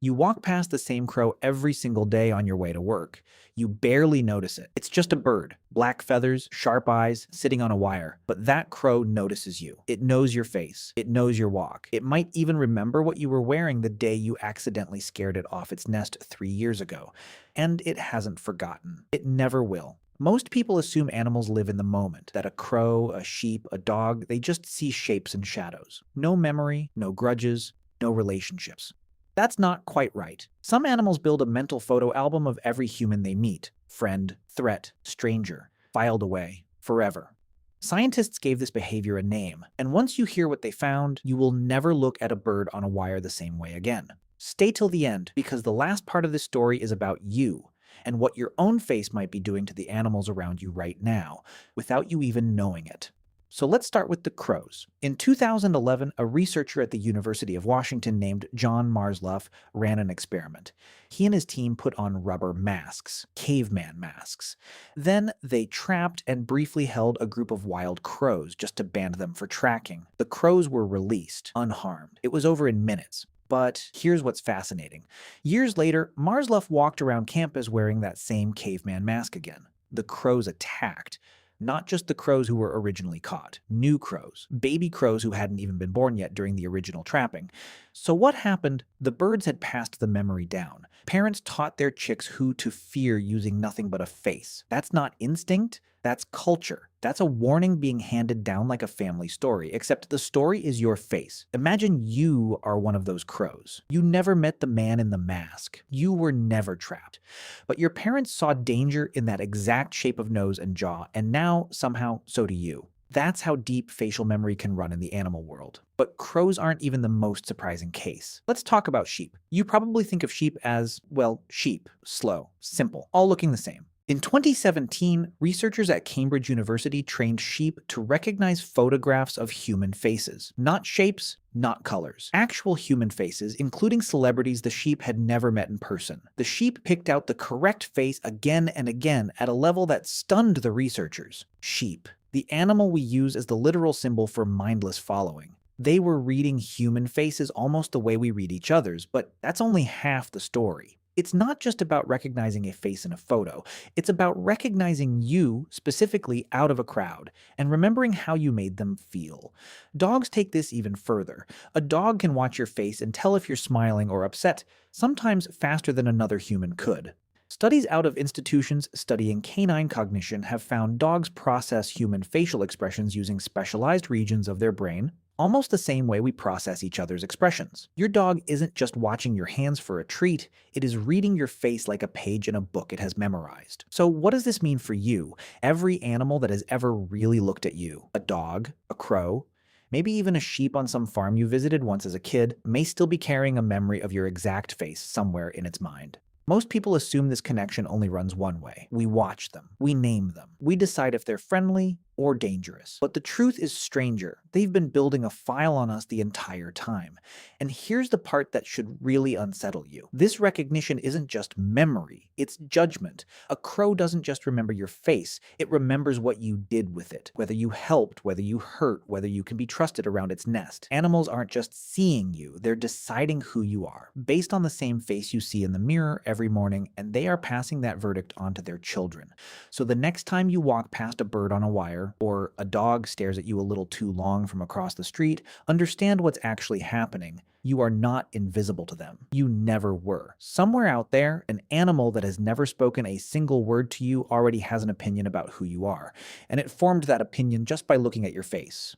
You walk past the same crow every single day on your way to work. You barely notice it. It's just a bird, black feathers, sharp eyes, sitting on a wire. But that crow notices you. It knows your face. It knows your walk. It might even remember what you were wearing the day you accidentally scared it off its nest 3 years ago. And it hasn't forgotten. It never will. Most people assume animals live in the moment, that a crow, a sheep, a dog, they just see shapes and shadows. No memory, no grudges, no relationships. That's not quite right. Some animals build a mental photo album of every human they meet friend, threat, stranger, filed away, forever. Scientists gave this behavior a name, and once you hear what they found, you will never look at a bird on a wire the same way again. Stay till the end, because the last part of this story is about you and what your own face might be doing to the animals around you right now, without you even knowing it. So let's start with the crows. In 2011, a researcher at the University of Washington named John Marsluff ran an experiment. He and his team put on rubber masks, caveman masks. Then they trapped and briefly held a group of wild crows just to band them for tracking. The crows were released, unharmed. It was over in minutes. But here's what's fascinating. Years later, Marsluff walked around campus wearing that same caveman mask again. The crows attacked. Not just the crows who were originally caught, new crows, baby crows who hadn't even been born yet during the original trapping. So what happened? The birds had passed the memory down. Parents taught their chicks who to fear using nothing but a face. That's not instinct, that's culture. That's a warning being handed down like a family story, except the story is your face. Imagine you are one of those crows. You never met the man in the mask. You were never trapped. But your parents saw danger in that exact shape of nose and jaw, and now, somehow, so do you. That's how deep facial memory can run in the animal world. But crows aren't even the most surprising case. Let's talk about sheep. You probably think of sheep as, well, sheep, slow, simple, all looking the same. In 2017, researchers at Cambridge University trained sheep to recognize photographs of human faces. Not shapes, not colors. Actual human faces, including celebrities the sheep had never met in person. The sheep picked out the correct face again and again at a level that stunned the researchers. Sheep, the animal we use as the literal symbol for mindless following. They were reading human faces almost the way we read each other's, but that's only half the story. It's not just about recognizing a face in a photo. It's about recognizing you, specifically, out of a crowd, and remembering how you made them feel. Dogs take this even further. A dog can watch your face and tell if you're smiling or upset, sometimes faster than another human could. Studies out of institutions studying canine cognition have found dogs process human facial expressions using specialized regions of their brain, almost the same way we process each other's expressions. Your dog isn't just watching your hands for a treat, it is reading your face like a page in a book it has memorized. So what does this mean for you? Every animal that has ever really looked at you, a dog, a crow, maybe even a sheep on some farm you visited once as a kid, may still be carrying a memory of your exact face somewhere in its mind. Most people assume this connection only runs one way. We watch them. We name them. We decide if they're friendly or dangerous. But the truth is stranger. They've been building a file on us the entire time. And here's the part that should really unsettle you. This recognition isn't just memory, it's judgment. A crow doesn't just remember your face, it remembers what you did with it. Whether you helped, whether you hurt, whether you can be trusted around its nest. Animals aren't just seeing you, they're deciding who you are, based on the same face you see in the mirror every morning, and they are passing that verdict on to their children. So the next time you walk past a bird on a wire, or a dog stares at you a little too long from across the street, understand what's actually happening. You are not invisible to them. You never were. Somewhere out there, an animal that has never spoken a single word to you already has an opinion about who you are, and it formed that opinion just by looking at your face.